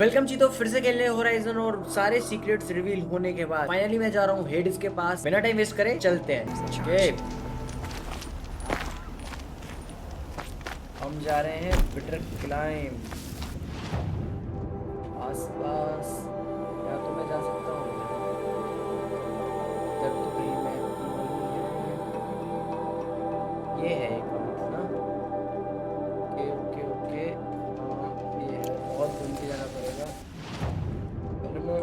Welcome जी। तो फिर से खेलने होराइजन और सारे सीक्रेट्स रिवील होने के बाद फाइनली मैं जा रहा हूँ हेड्स के पास। बिना टाइम वेस्ट करे चलते हैं। ओके, हम जा रहे हैं बिटर क्लाइम। आसपास या तो मैं जा सकता हूँ, इधर तो कहीं मैप नहीं है। ये है एक राउट ना। ओके ओके ओके, हाँ ये है। बहुत घूम के जाना पड़ेगा। पहले मैं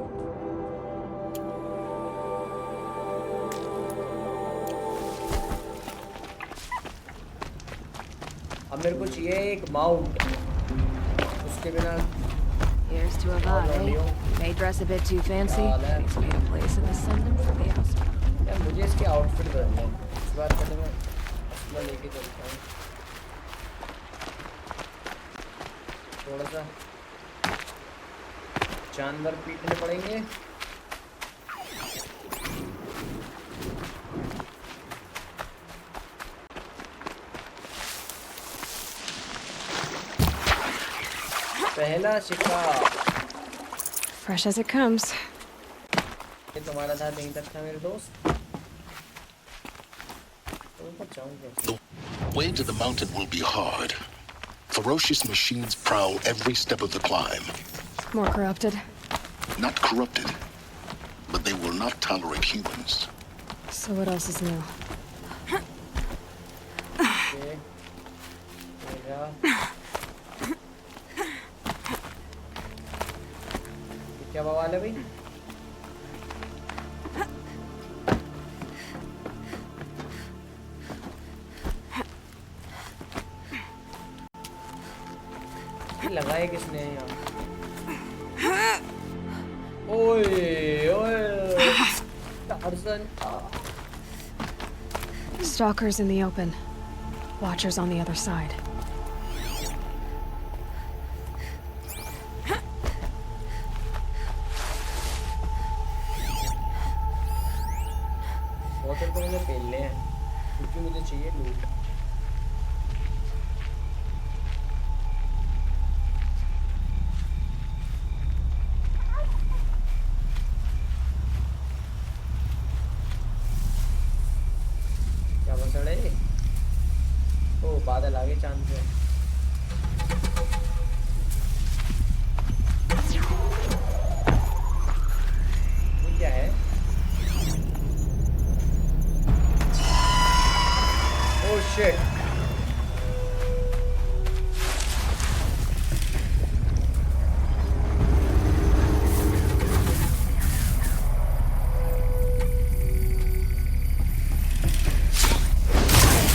अब मेरे को चाहिए एक माउंट, उसके बिना Here's to a body. May dress a bit too fancy. He's made a place in the sun for the house. यार मुझे इसके आउटफिट बदलने हैं। इस बार पहले मैं असला लेके चलता हूँ। थोड़ा सा जानवर पीटने पड़ेंगे। पहला शिकार Fresh as it comes. ये तुम्हारा था, नहीं तक था मेरे दोस्त। तो ऊपर जाऊँ कैसे? The way to the mountain will be hard. Ferocious machines prowl every step of the climb. More corrupted. Not corrupted, but they will not tolerate humans. So what else is new? Okay. क्या बवाल है भाई? ये लगाए किसने यहाँ? ओए ओए Tarzan. Stalkers in the open. Watchers on the other side. बोतल को मुझे पेलने हैं क्योंकि मुझे चाहिए लूट। क्या बसड़ है? ओ बादल आ गए चांद पे। ये क्या है? Oh shit.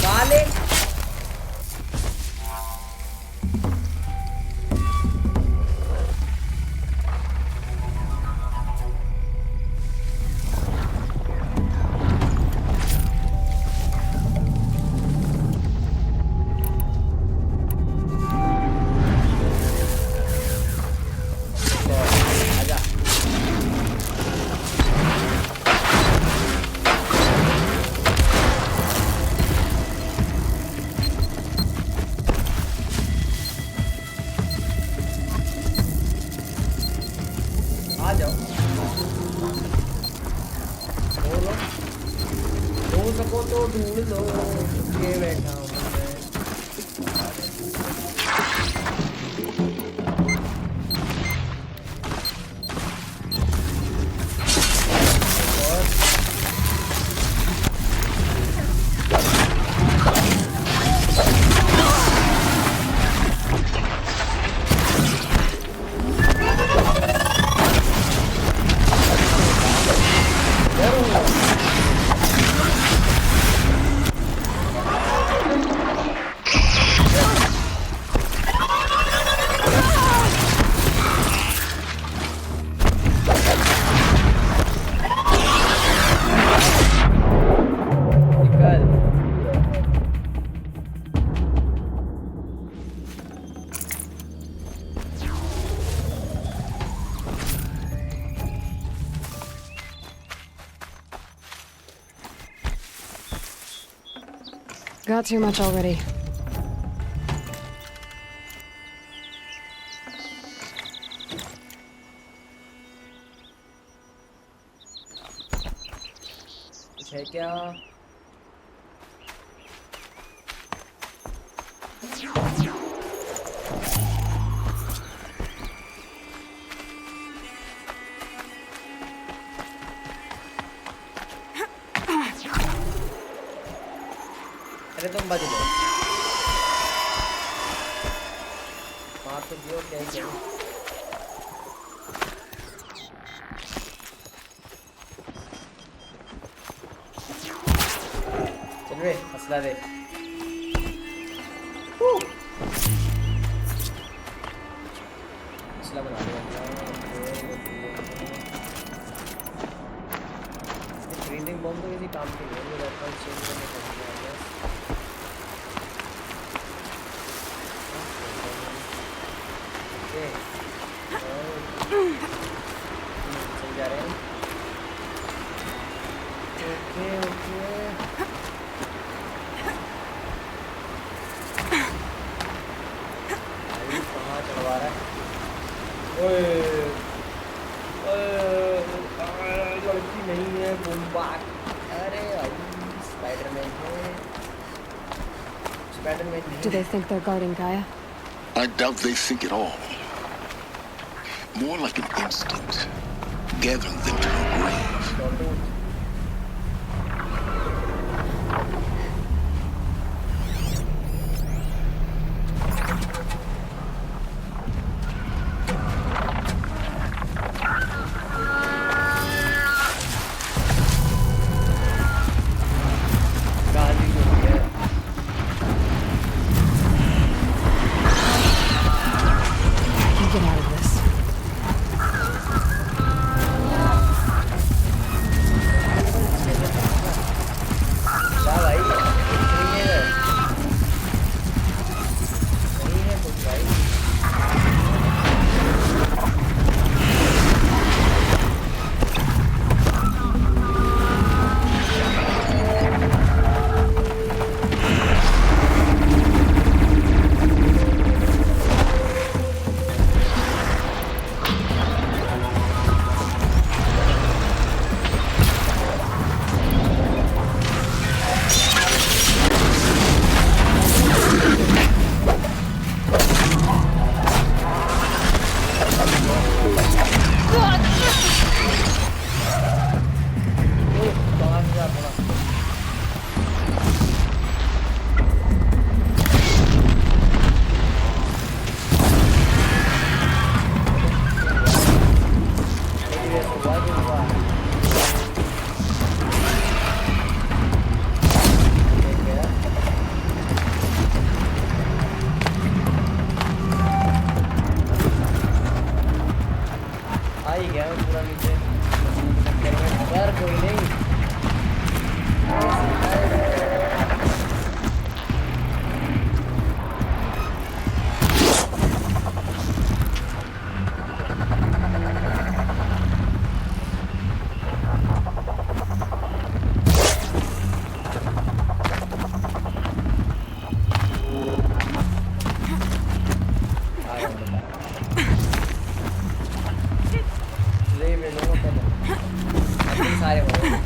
साले आजा। आ जाओ, बोलो, हो सको तो ढूंढ लो, के बैठा हूँ मैं। और निकल। Got too much already. है क्या? अरे तुम बच लो, मार तो दियो, क्या ही करो। चल वे हौसला दे। हौसला बना लिया। ब्रीदिंग बॉम्ब तो किसी काम की नहीं है, मुझे वेपन चेंज करने का है बस। ओके चल जा रहे हैं। ओके ओके भाई कहाँ चढ़वा रहा है? ओए लड़की नहीं है, बूमबैक। अरे भाई स्पाइडरमैन है, स्पाइडरमैन Do नहीं they है। think they're guarding Gaia? I doubt they think at all. More like an instinct, gathering them to her grave. तो गाली जो है You get out of this. क्या भाई कुछ नहीं है, नहीं है कुछ भाई। कहाँ से जा पड़ा? ये हुआ जो हुआ ठीक है। आ ही गया मैं पूरा नीचे यार, कोई नहीं। आया बता ले मैं लूँगा पहले, अब सारे हो गए।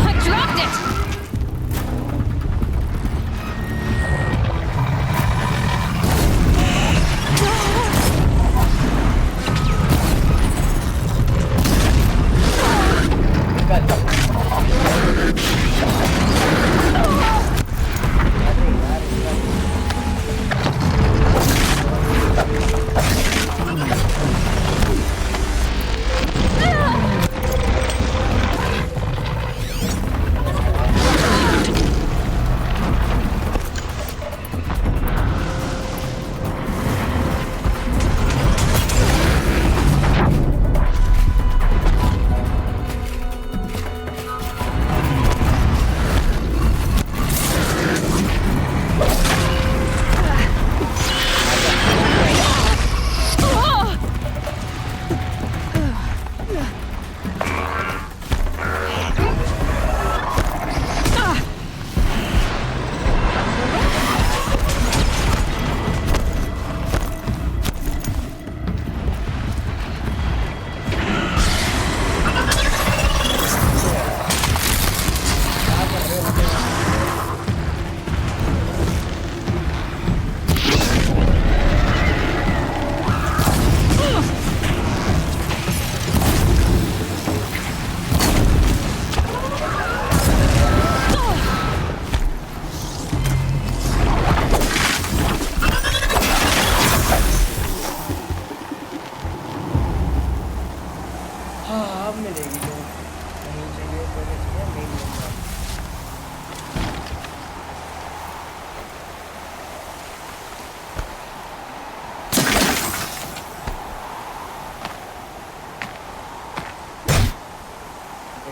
I dropped it!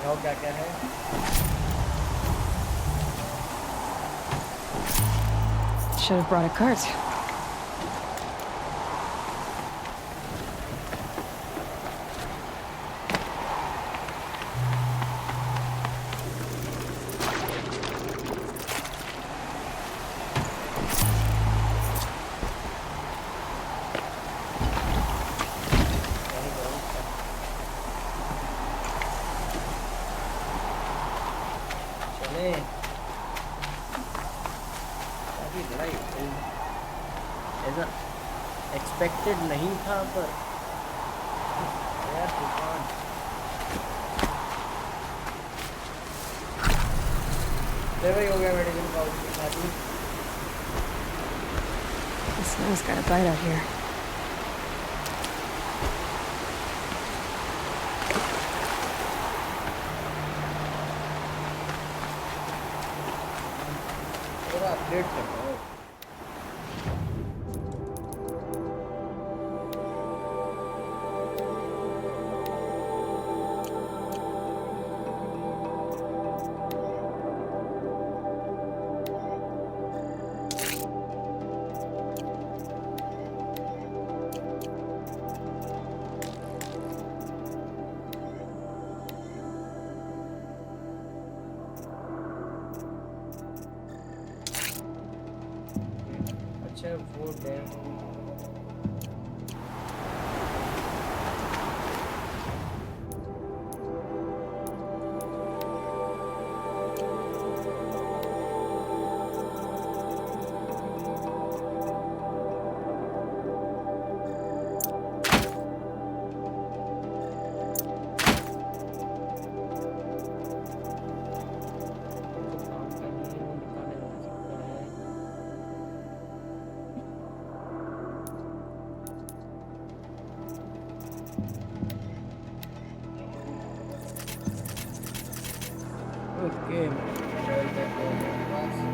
दिखाओ क्या क्या है। Should have brought a cart. चले काफी लड़ाई ऐसा एक्सपेक्टेड नहीं था पर यार तूफान। ले भाई हो गया मेडिकल पाउडर की खाती। The snow's got a bite out here. थोड़ा अपडेट करता हूँ। अच्छा वो डैम ओके ट्रेवल बैक हो गया पास।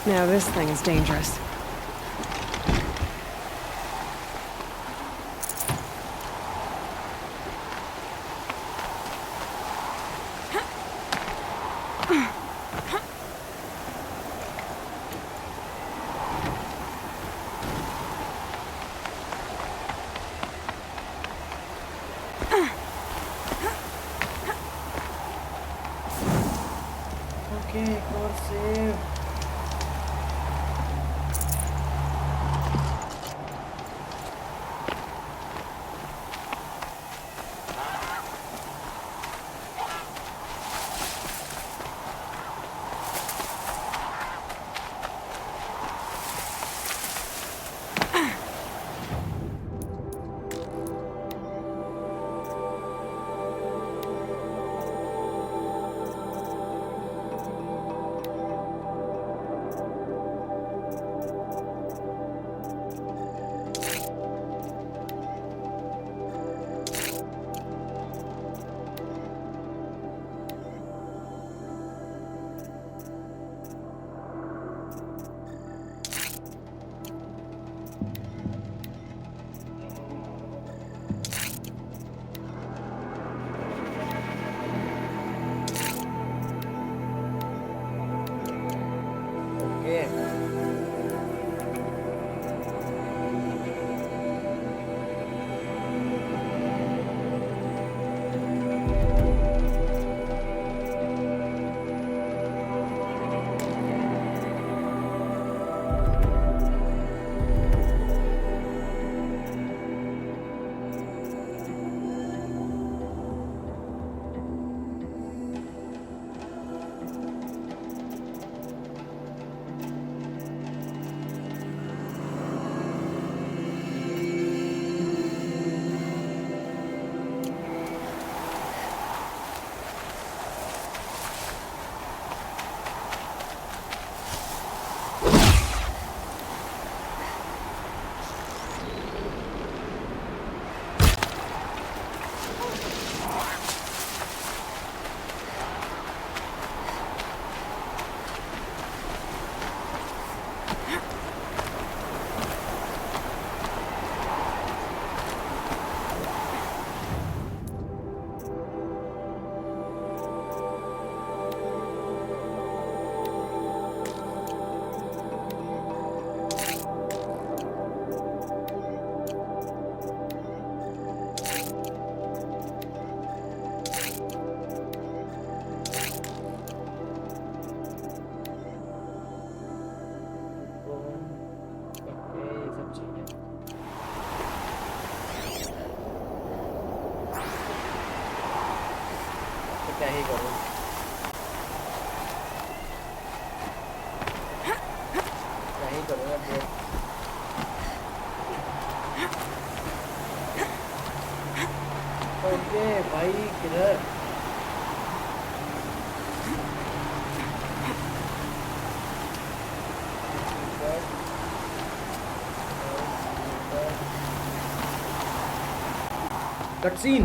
Now this thing is dangerous. Okay एक और सेव। क्या ही करूँ। क्या ही करूँगा ब्रो। ओके भाई किधर? कटसीन।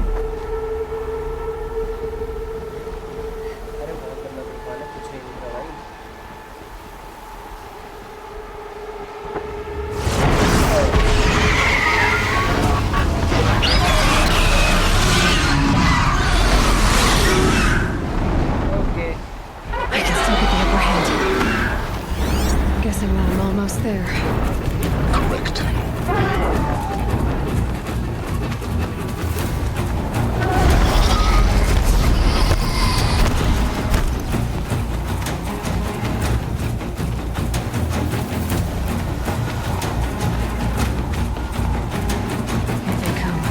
अरे बहुत गंदा तूफान है, कुछ नहीं दिख रहा भाई। Okay I can still get the upper hand. Guessing that I'm almost there. Correct. Here they come.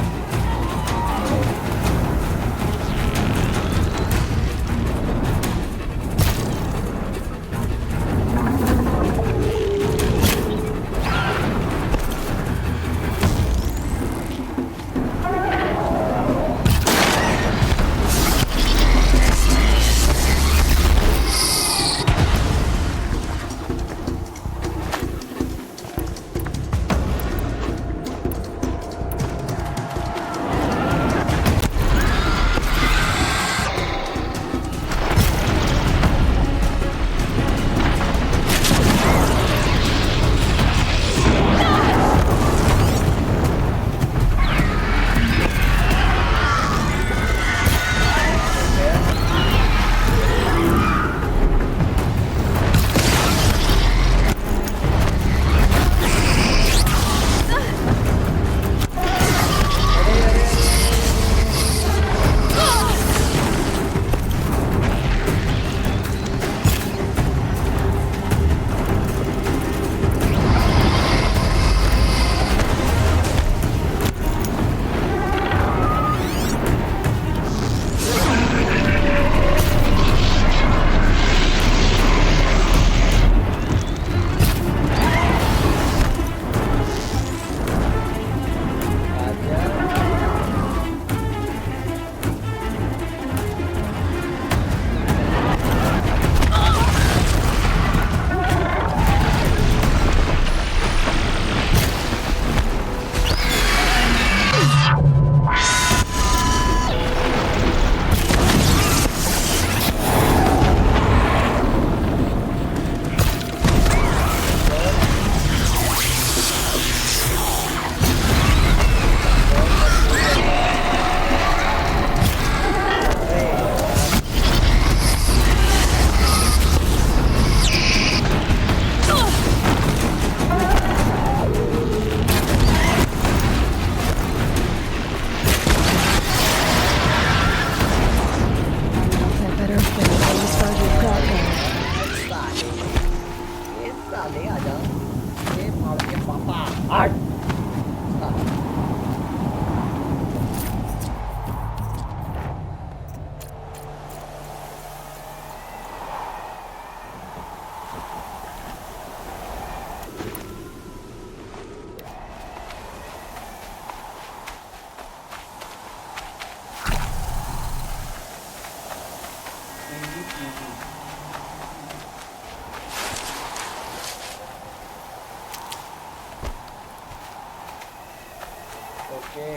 Okay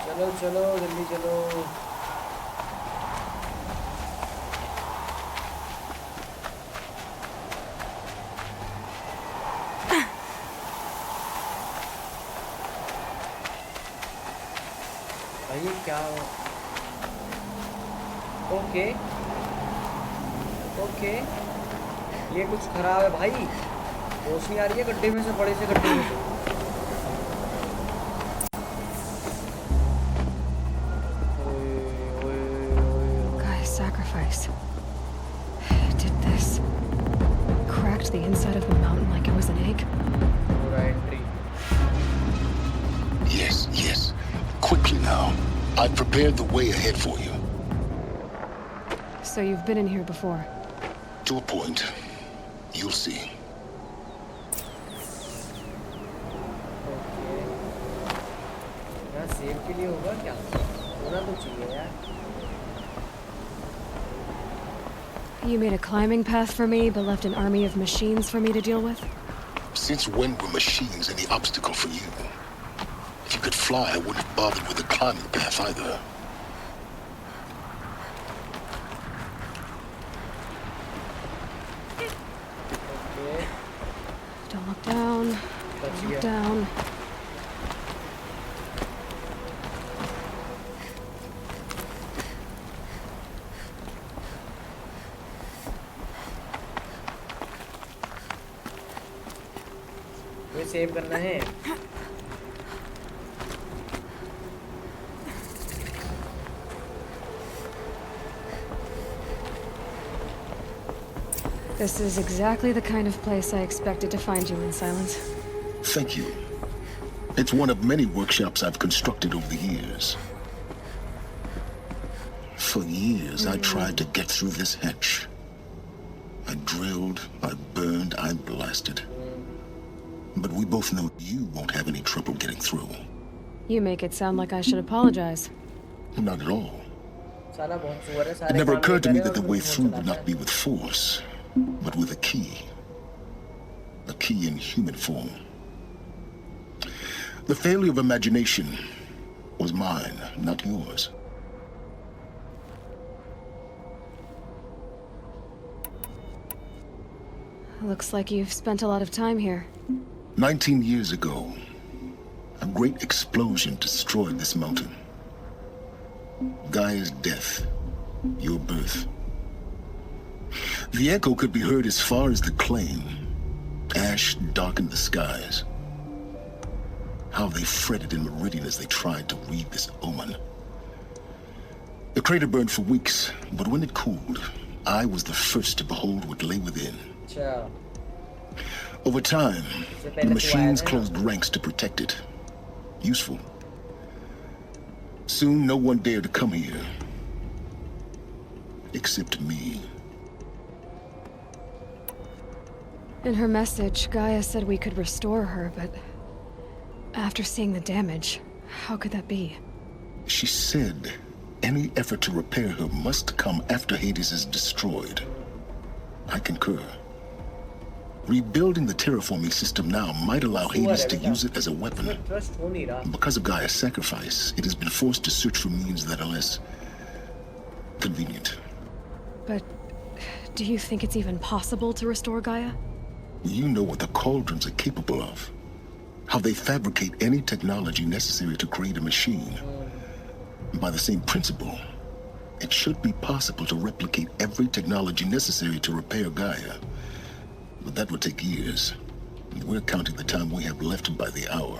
चलो चलो जल्दी चलो। भाई क्या? ओके ओके ये कुछ खराब है भाई। रोशनी आ रही है गड्ढे में से, बड़े से गड्ढे में से। Guy's sacrifice. Did this. Cracked the inside of the mountain like it was an egg. पूरा entry. Yes, yes. Quickly now. I've prepared the way ahead for you. So you've been in here before. To a point. You'll see. Okay यहाँ save के लिए होगा क्या होना तो चाहिए यार You made a climbing path for me, but left an army of machines for me to deal with? Since when were machines any obstacle for you? If you could fly, I wouldn't have bothered with the climbing path either. Okay Don't look down. बच Don't look गया down. कोई save करना है This is exactly the kind of place I expected to find you in, Silence. Thank you. It's one of many workshops I've constructed over the years. For years, I tried to get through this hatch. I drilled, I burned, I blasted. But we both know you won't have any trouble getting through. You make it sound like I should apologize. Not at all. साला बहुत सुअर है It सारे never काम occurred to ये me करे that the और way phone through would चलाता not है be with force, but with a key. A key in human form. The failure of imagination was mine, not yours. Looks like you've spent a lot of time here. 19 years ago, a great explosion destroyed this mountain. Gaia's death, your birth. The echo could be heard as far as the claim. Ash darkened the skies. How they fretted in Meridian as they tried to read this omen. The crater burned for weeks, but when it cooled, I was the first to behold what lay within. अच्छा Over time, इससे the पहले तू आया machines था ना closed ranks to protect it. Useful. Soon, no one dared to come here. Except me. In her message, Gaia said we could restore her, but after seeing the damage, how could that be? She said any effort to repair her must come after Hades is destroyed. I concur. Rebuilding the terraforming system now might allow Hades to use it as a weapon. इसमें trust हो नहीं रहा Because of Gaia's sacrifice, it has been forced to search for means that are less convenient. But do you think it's even possible to restore Gaia? You know what the Cauldrons are capable of. How they fabricate any technology necessary to create a machine. By the same principle, it should be possible to replicate every technology necessary to repair Gaia. But that would take years. And we're counting the time we have left by the hour.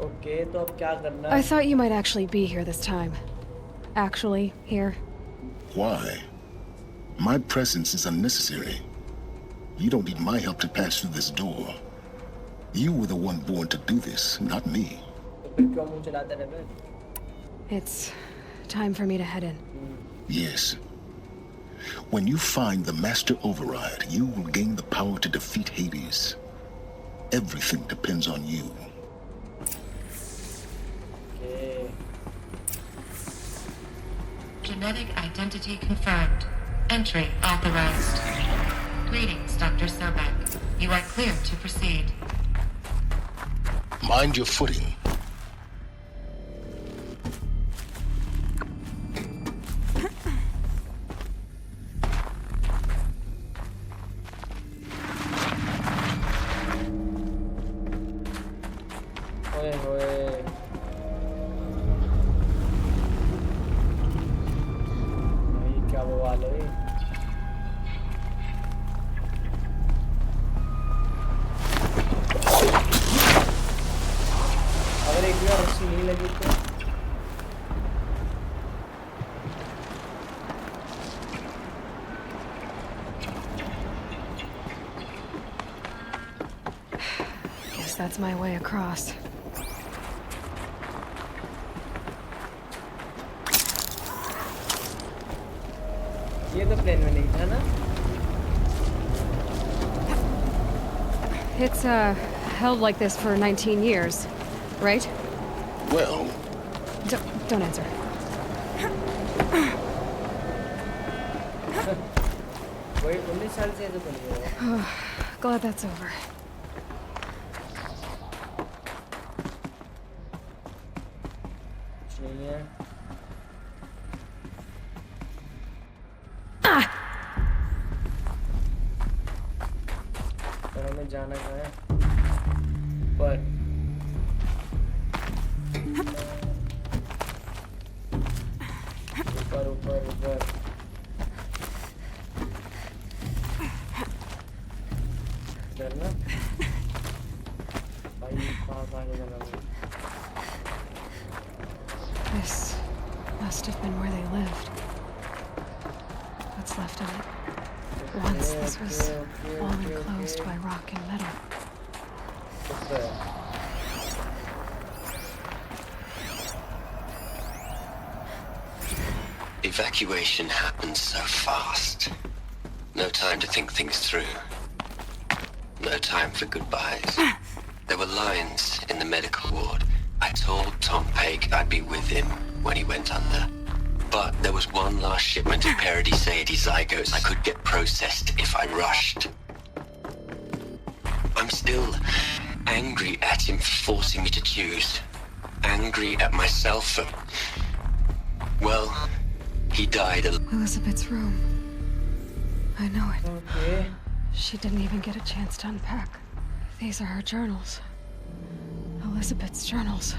Okay तो अब क्या करना I है thought you might actually be here this time. Actually, here. Why? My presence is unnecessary. You don't need my help to pass through this door. You were the one born to do this, not me. तो फिर क्यों मुंह चलाते रहे It's time for me to head in. Yes. When you find the Master Override, you will gain the power to defeat Hades. Everything depends on you. Okay Genetic identity confirmed. Entry authorized. Greetings, Dr. Sobek. You are clear to proceed. Mind your footing. ओए होए भाई क्या बवाल है अगर एक बार रस्सी नहीं लगी तो Guess that's my way across. ये तो प्लेन में नहीं था ना? It's, held like this for 19 years, right? Well, Don't answer. वही 19 साल से तो बन गया। Glad that's over. कुछ नहीं है। और हमें जाना कहाँ है? ऊपर। ऊपर ऊपर ऊपर। डरना? भाई कहाँ जाना है? This must have been where they lived. What's left of it. Once this was all enclosed by rock and metal. ऊपर। Evacuation happened so fast. No time to think things through. No time for goodbyes. There were lines in the medical ward. I told Tom Pake I'd be with him when he went under. But there was one last shipment of Paradis-Sade zygotes I could get processed if I rushed. I'm still angry at him for forcing me to choose. Angry at myself for... Well, he died alone. Elizabeth's room. I know it. Okay. She didn't even get a chance to unpack. These are her journals. Elizabeth's journals.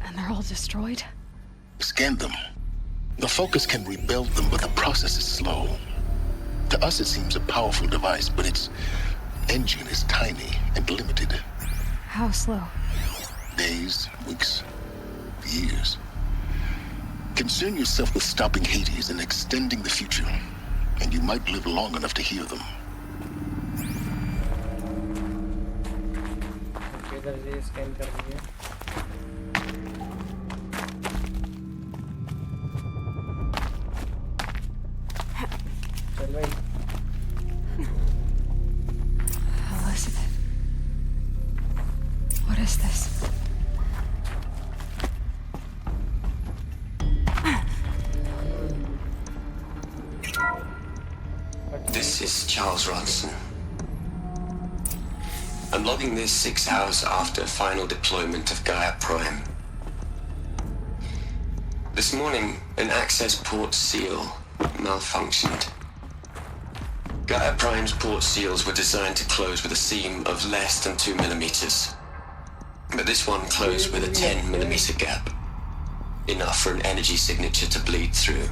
And they're all destroyed? scan them. The Focus can rebuild them, but the process is slow. To us, it seems a powerful device, but its engine is tiny and limited. How slow? Days, weeks, years. Concern yourself with stopping Hades and extending the future, and you might live long enough to hear them. Okay, इधर से scan कर दिए। चल भाई। Elizabeth. What is this? This is Charles Ronson. I'm logging this 6 hours after final deployment of Gaia Prime. This morning, an access port seal malfunctioned. Gaia Prime's port seals were designed to close with a seam of less than 2 millimeters. But this one closed with a 10 millimeter gap. Enough for an energy signature to bleed through.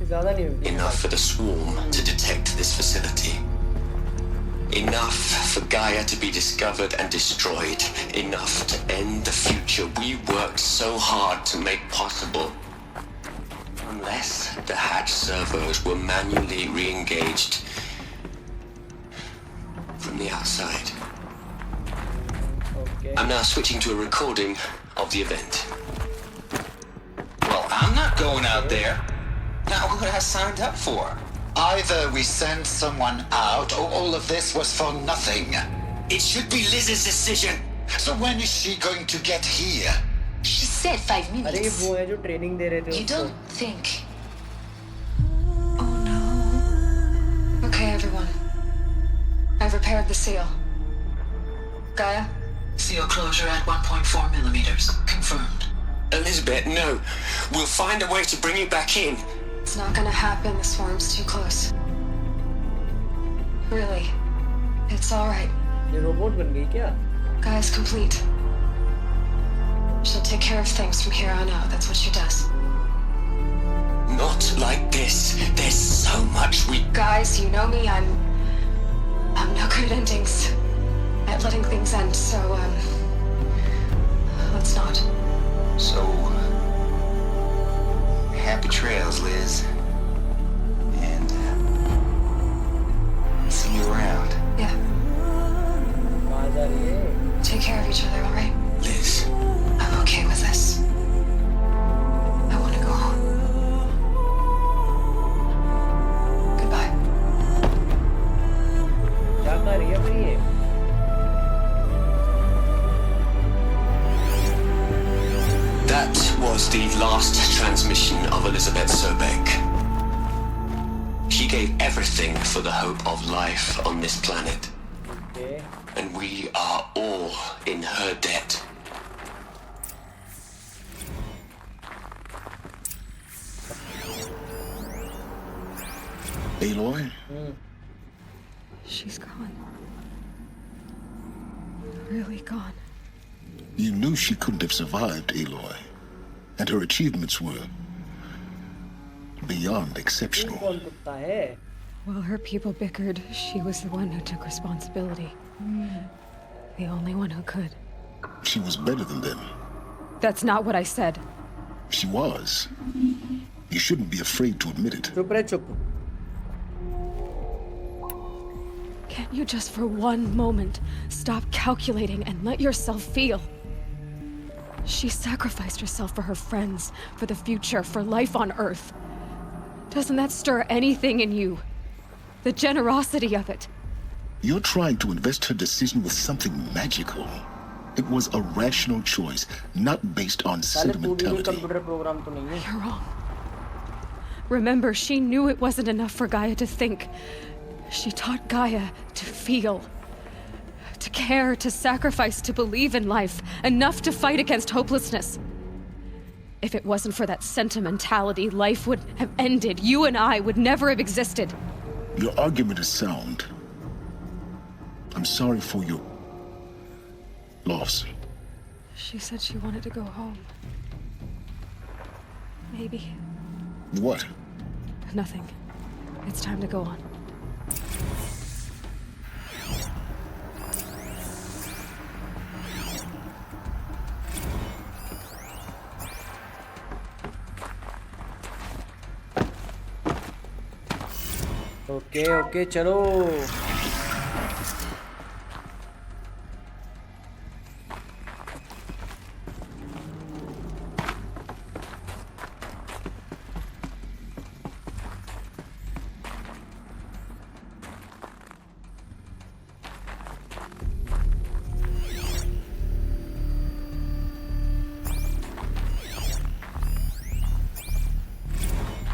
ज़्यादा नहीं होगी। Enough for the swarm to detect this facility. Enough for Gaia to be discovered and destroyed. Enough to end the future we worked so hard to make possible. Unless the hatch servos were manually re-engaged from the outside. Okay. I'm now switching to a recording of the event. Well, I'm not going out there. Not what I signed up for. Either we send someone out, or all of this was for nothing. It should be Liz's decision. So when is she going to get here? She said 5 अरे ये minutes. वो है जो training दे रहे थे You उसको। don't think... Oh no. Okay, everyone. I've repaired the seal. Gaia? Seal closure at 1.4 millimeters. Confirmed. Elizabeth, no. We'll find a way to bring you back in. It's not gonna happen. The swarm's too close. Really. It's alright. ये robot बन गई क्या? Gaia's complete. She'll take care of things from here on out. That's what she does. Not like this. There's so much we... Guys, you know me. I'm no good at endings. At letting things end, so, let's not. So, happy trails, Liz. And, see you around. Yeah. आवाज़ आ रही है। Take care of each other, alright? Liz, I'm okay with this. I want to go home. last transmission of Elizabeth Sobek. She gave everything for the hope of life on this planet. Okay. And we are all in her debt. Aloy? She's gone. Really gone. You knew she couldn't have survived, Aloy. And her achievements were beyond exceptional. कौन कुत्ता है? While her people bickered, she was the one who took responsibility. The only one who could. She was better than them. That's not what I said. She was. You shouldn't be afraid to admit it. चुप रहे चुप. Can't you just for one moment stop calculating and let yourself feel? She sacrificed herself for her friends, for the future, for life on Earth. Doesn't that stir anything in you? The generosity of it. You're trying to invest her decision with something magical. It was a rational choice, not based on साले तू भी कोई sentimentality. Computer program तो नहीं है. You're wrong. Remember, she knew it wasn't enough for Gaia to think. She taught Gaia to feel. To care, to sacrifice, to believe in life. Enough to fight against hopelessness. If it wasn't for that sentimentality, life would have ended. You and I would never have existed. Your argument is sound. I'm sorry for your loss. She said she wanted to go home. Maybe. What? Nothing. It's time to go on. Okay okay चलो.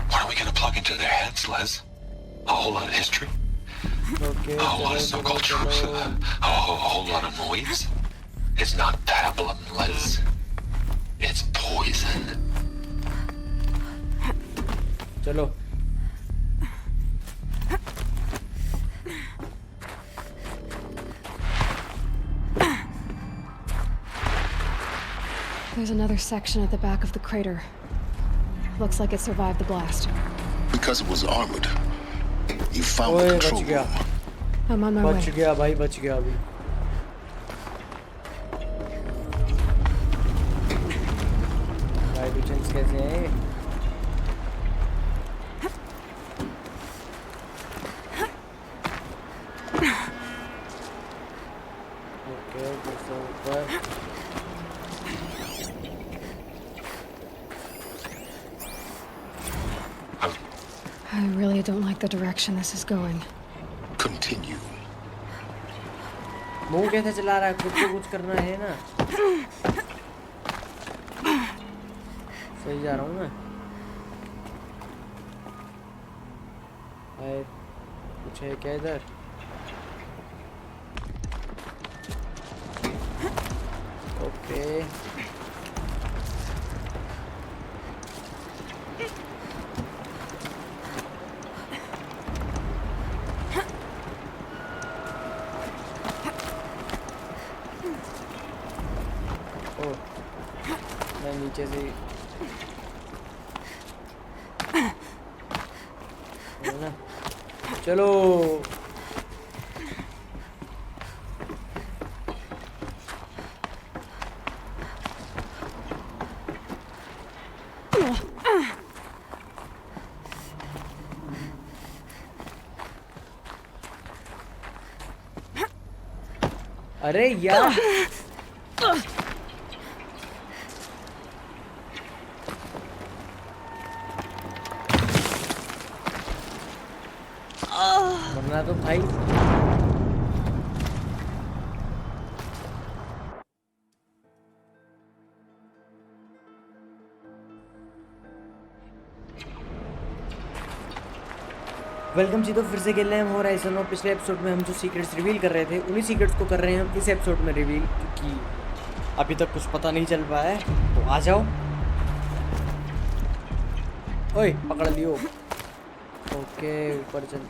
What are we gonna plug into their heads, Les? A whole lot of history? Okay A whole lot of चलो so-called चलो truth? चलो. A whole lot of noise? It's not pablum, Les. It's poison. चलो. There's another section at the back of the crater. Looks like it survived the blast. Because it was armored. You found ओए the बच control गया. room. I'm on my way. बच गया भाई बच गया अभी. वाइब्रेशंस कैसे हैं? ओके दूसरा ऊपर. I really don't like the direction this is going. Continue. मुंह कैसे चला रहा है? खुद को कुछ करना है ना. सही जा रहा हूँ मैं. कुछ है क्या इधर? ओके. ओ मैं नीचे से है ना. चलो. अरे यार. मरना तो भाई. वेलकम जी। तो फिर से खेल रहे हैं हम होराइजन, और पिछले एपिसोड में हम जो सीक्रेट्स रिवील कर रहे थे उन्हीं सीक्रेट्स को कर रहे हैं हम इस एपिसोड में रिवील, क्योंकि अभी तक कुछ पता नहीं चल पाया है। तो आ जाओ। ओए पकड़ लियो। ओके ऊपर चल।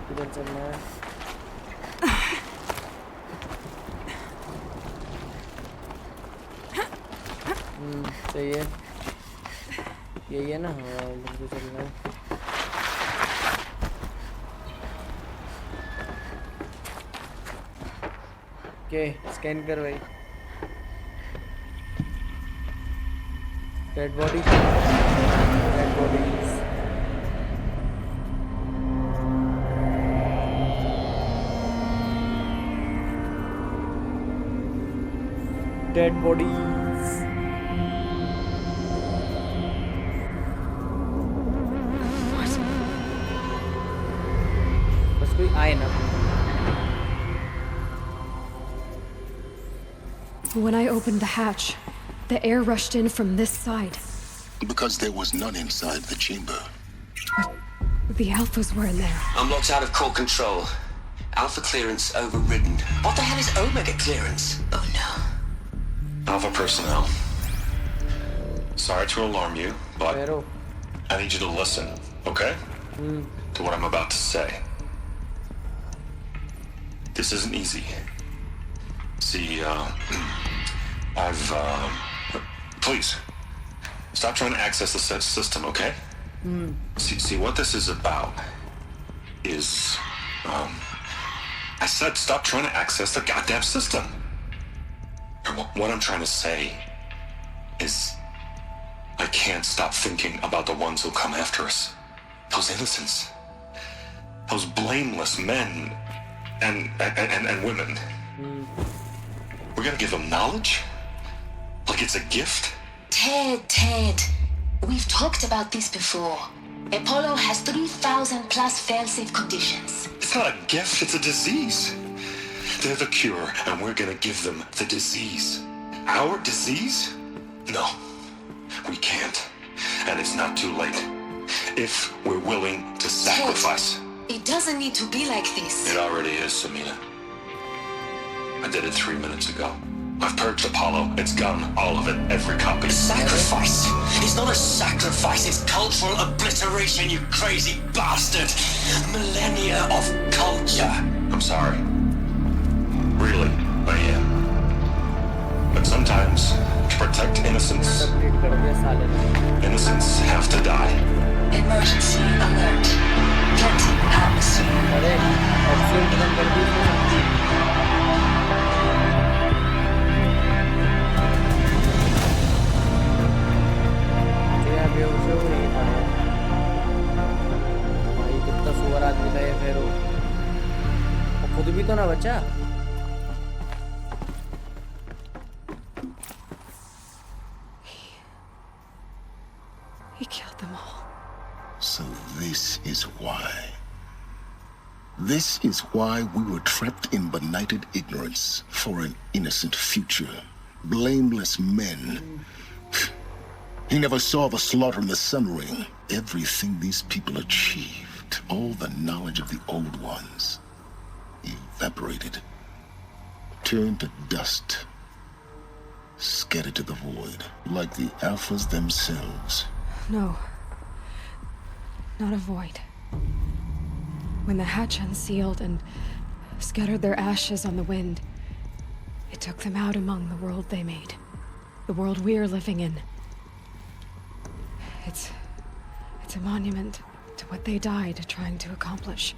किधर चलना है? सही है, यही है ना? हाँ मुझे चलना है। ओके स्कैन कर भाई। Dead body, dead body. Dead bodies. बस कोई आए ना। When I opened the hatch, the air rushed in from this side. Because there was none inside the chamber. The Alphas were in there. I'm locked out of core control. Alpha clearance overridden. What the hell is Omega clearance? Oh no. Alpha personnel. Sorry to alarm you, but Pero. I need you to listen, okay? To what I'm about to say. This isn't easy. See, please, stop trying to access the system, okay? See, what this is about is, I said stop trying to access the goddamn system. What I'm trying to say is I can't stop thinking about the ones who come after us. Those innocents. Those blameless men and women. We're gonna give them knowledge? Like it's a gift? Ted. We've talked about this before. Apollo has 3,000 plus fail-safe conditions. It's not a gift, it's a disease. They're the cure, and we're gonna give them the disease. Our disease? No, we can't. And it's not too late. If we're willing to sacrifice. It doesn't need to be like this. It already is, Samina. I did it 3 minutes ago. I've purged Apollo. It's gone, all of it, every copy. Sacrifice? It's not a sacrifice, it's cultural obliteration, you crazy bastard! Millennia of culture! I'm sorry. Really, I am. But sometimes, to protect innocence, Update कर दिया साले ने। innocents have to die. Emergency alert. Getting atmosphere. अरे oxygen खत्म कर दी इसने। बेहोश हो नहीं पाया भाई। कितना सुअर आदमी था ये फेरो। और खुद भी तो ना बचा। He killed them all. So this is why. This is why we were trapped in benighted ignorance for an innocent future. Blameless men. He never saw the slaughter in the Sun Ring. Everything these people achieved, all the knowledge of the old ones, evaporated, turned to dust, scattered to the void, like the Alphas themselves. No. Not a void. When the hatch unsealed and scattered their ashes on the wind, it took them out among the world they made. The world we're living in. It's a monument to what they died trying to accomplish.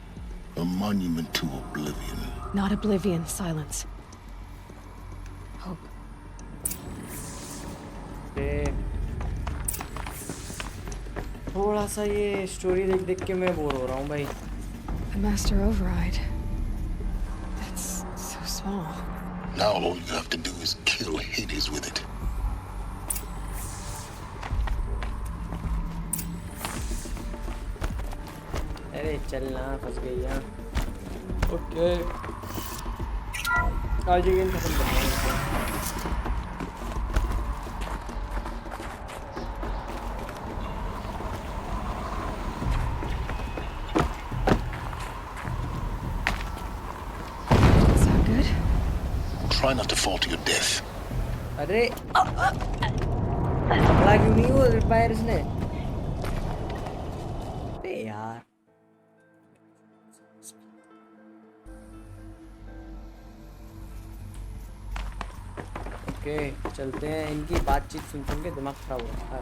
A monument to oblivion. Not oblivion, silence. Hope. थोड़ा सा ये story देख के मैं bore हो रहा हूँ भाई। The Master Override. That's so small. Now all you have to do is kill Hades with it. अरे चलना फंस गई यहाँ. ओके. आज ये गेम खत्म करना है. Is that good? Try not to fall to your death. अरे पकड़ा क्यों नहीं वो रिपायर इसने? अरे यार. ओके चलते हैं. इनकी बातचीत सुन के दिमाग खराब हो रहा है.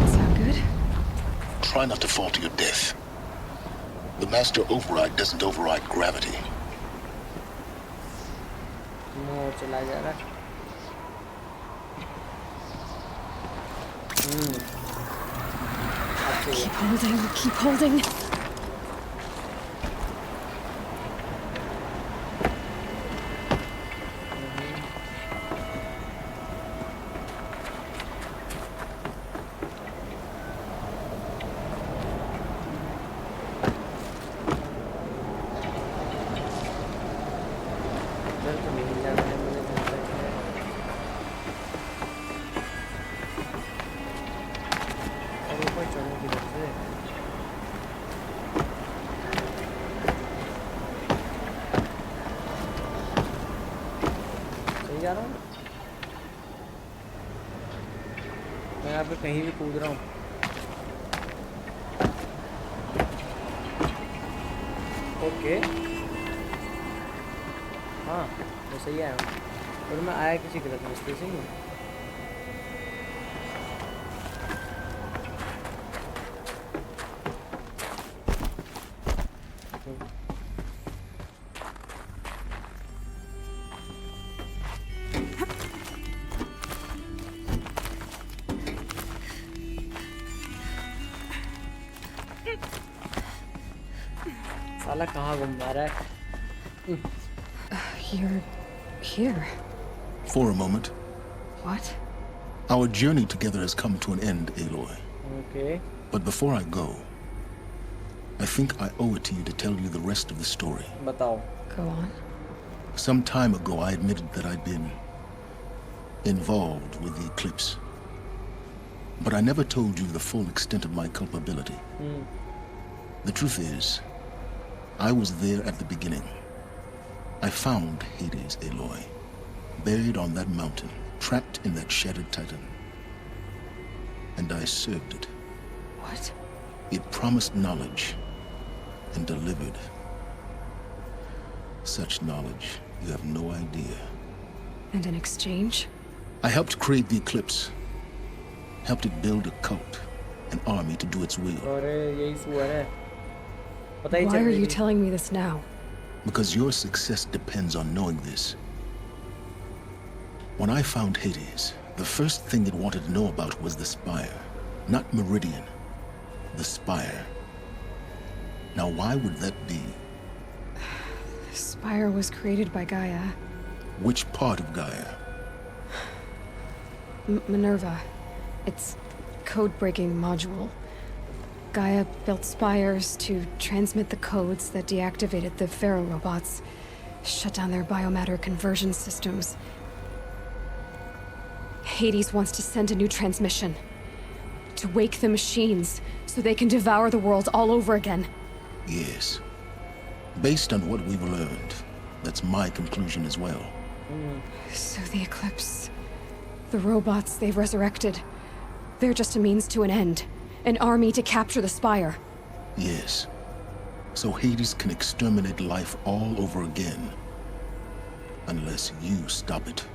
Is that good? Try not to fall to your death. The master override doesn't override gravity. No चला जा रहा. Keep holding, keep holding. इधर तो नहीं जाना है मुझे लगता है. और ऊपर चढ़ने की वजह से सही जा रहा हूँ. मैं यहाँ पे कहीं भी कूद रहा हूँ. ओके. हाँ मैं सही आया हूँ. और मैं आया किसी गलत रास्ते से ही. साला कहाँ घूम रहा है? You're here. For a moment, What? our journey together has come to an end, Aloy. Okay. But before I go, I think I owe it to you to tell you the rest of the story. बताओ. Go on. Some time ago, I admitted that I'd been involved with the eclipse. But I never told you the full extent of my culpability. The truth is, I was there at the beginning. I found Hades, Aloy, buried on that mountain, trapped in that shattered titan. And I served it. What? It promised knowledge and delivered. Such knowledge, you have no idea. And in exchange? I helped create the eclipse. Helped it build a cult, an army to do its will. और यही सुअर है. पता ही Why चल are रही you थी. telling me this now? Because your success depends on knowing this. When I found Hades, the first thing it wanted to know about was the Spire. Not Meridian. The Spire. Now why would that be? The Spire was created by Gaia. Which part of Gaia? Minerva. Its code-breaking module. Gaia built spires to transmit the codes that deactivated the Pharaoh robots, shut down their biomatter conversion systems. Hades wants to send a new transmission. To wake the machines, so they can devour the world all over again. Yes. Based on what we've learned, that's my conclusion as well. So the Eclipse... The robots they've resurrected... They're just a means to an end. An army to capture the Spire. Yes. So Hades can exterminate life all over again. Unless you stop it.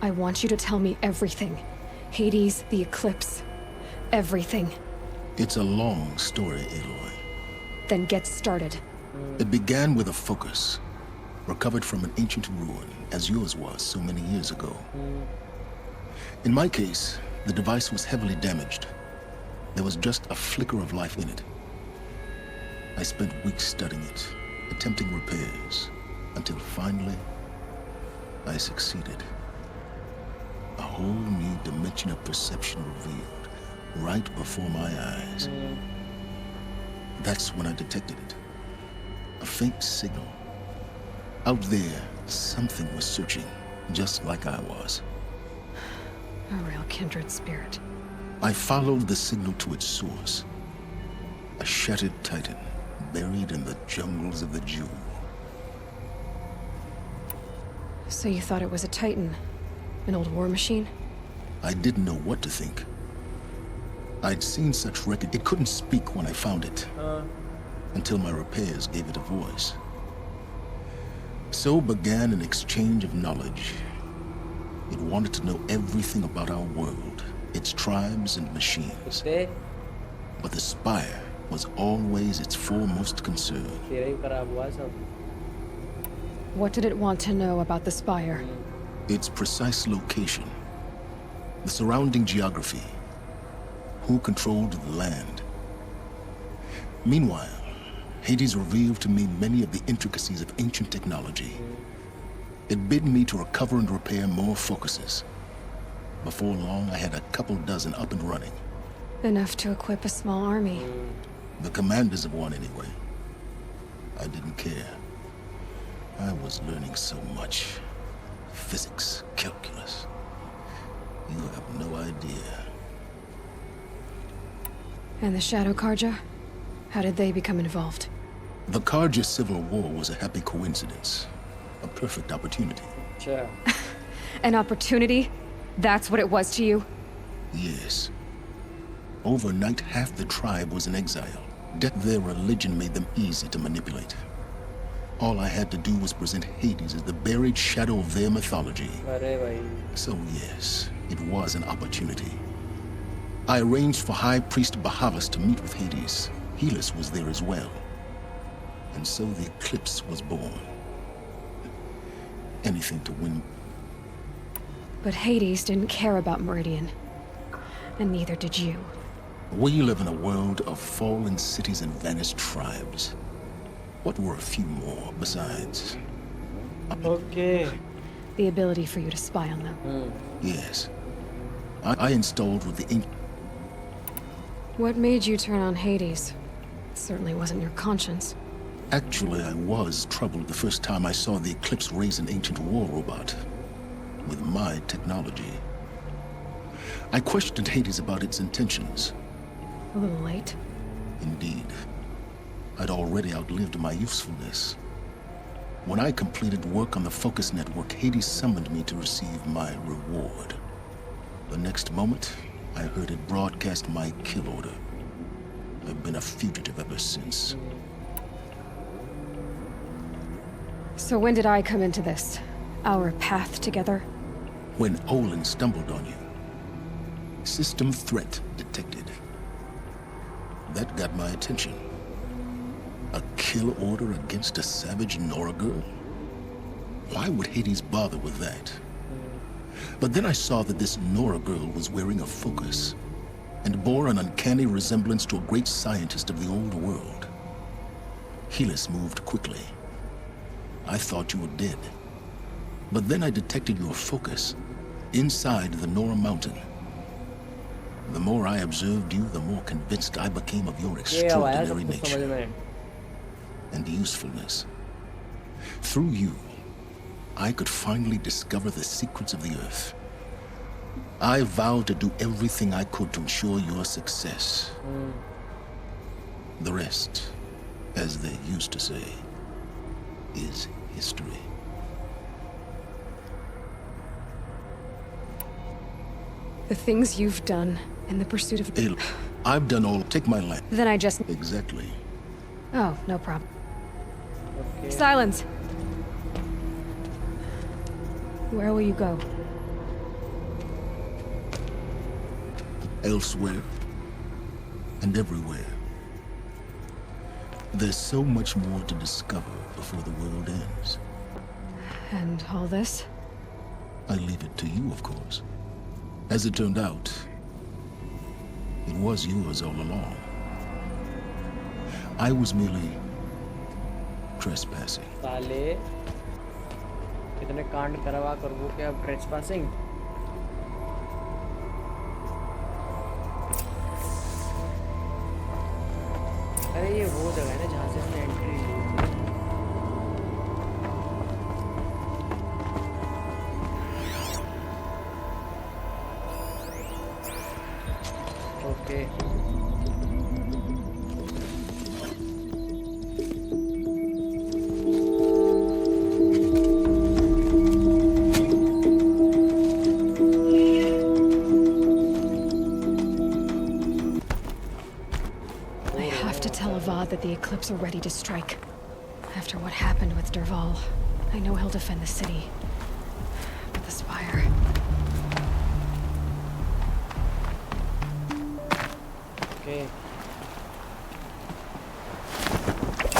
I want you to tell me everything. Hades, the Eclipse. Everything. It's a long story, Aloy. Then get started. It began with a focus. Recovered from an ancient ruin, as yours was so many years ago. In my case, the device was heavily damaged. There was just a flicker of life in it. I spent weeks studying it, attempting repairs, until finally, I succeeded. A whole new dimension of perception revealed right before my eyes. That's when I detected it. A faint signal. Out there, something was searching, just like I was. A real kindred spirit. I followed the signal to its source. A shattered titan, buried in the jungles of the Jewel. So you thought it was a Titan? An old war machine? I didn't know what to think. I'd seen such wreckage. It couldn't speak when I found it. Until my repairs gave it a voice. So began an exchange of knowledge. It wanted to know everything about our world, its tribes and machines. Usted But the Spire was always its foremost concern. tira yung karabuasan. What did it want to know about the Spire? Its precise location, the surrounding geography, who controlled the land. Meanwhile, Hades revealed to me many of the intricacies of ancient technology. It bid me to recover and repair more focuses. Before long, I had a couple dozen up and running. Enough to equip a small army. The commanders of one, anyway. I didn't care. I was learning so much. Physics, calculus. You have no idea. And the Shadow Karja? How did they become involved? The Karja Civil War was a happy coincidence. A perfect opportunity. Siya. An opportunity? That's what it was to you? Yes. Overnight, half the tribe was in exile. Their religion made them easy to manipulate. All I had to do was present Hades as the buried shadow of their mythology. Pare, bhai. So yes, it was an opportunity. I arranged for High Priest Bahavas to meet with Hades. Helis was there as well. And so the Eclipse was born. Anything to win. But Hades didn't care about Meridian. And neither did you. We live in a world of fallen cities and vanished tribes. What were a few more besides? Okay. The ability for you to spy on them. Yes. I installed with the ancient. What made you turn on Hades? It certainly wasn't your conscience. Actually, I was troubled the first time I saw the Eclipse raise an ancient war robot. With my technology. I questioned Hades about its intentions. A little late. Indeed. I'd already outlived my usefulness. When I completed work on the Focus Network, Hades summoned me to receive my reward. The next moment, I heard it broadcast my kill order. I've been a fugitive ever since. So when did I come into this? Our path together? When Olin stumbled on you. System threat detected. That got my attention. A kill order against a savage Nora girl? Why would Hades bother with that? But then I saw that this Nora girl was wearing a focus and bore an uncanny resemblance to a great scientist of the old world. Helis moved quickly. I thought you were dead. But then I detected your focus inside the Nora mountain. The more I observed you, the more convinced I became of your extraordinary nature and usefulness. Through you, I could finally discover the secrets of the Earth. I vowed to do everything I could to ensure your success. The rest, as they used to say, is history. The things you've done in the pursuit of... Aloy, I've done all. Take my land. Then I just... Exactly. Oh, no problem. Okay. Silence! Where will you go? Elsewhere. And everywhere. There's so much more to discover before the world ends. And all this? I leave it to you, of course. As it turned out, It was yours all along. I was merely trespassing. साले इतने कांड करवा कर वो क्या trespassing? अरे ये वो जगह है ना जहाँ से हमने एंट्री ली थी। Okay I have to tell Avad that the Eclipse are ready to strike. After what happened with Dervahl, I know he'll defend the city. But the Spire... okay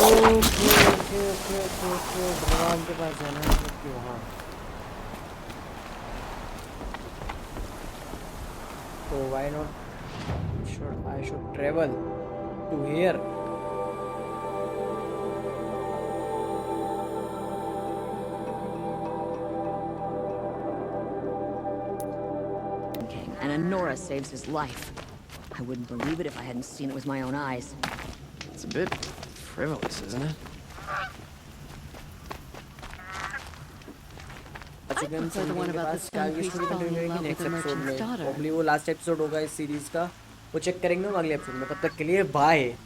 okay okay okay okay okay भगवान के पास जाना है क्योंकि वहाँ तो why not I should travel to here. King, and Honora saves his life. I wouldn't believe it if I hadn't seen it with my own eyes. It's a bit frivolous, isn't it? prefer the one about the stone priest falling in love with the merchant's daughter. Probably वो last episode होगा इस series का, वो check करेंगे हम अगले episode में। तब तक के लिए बाय।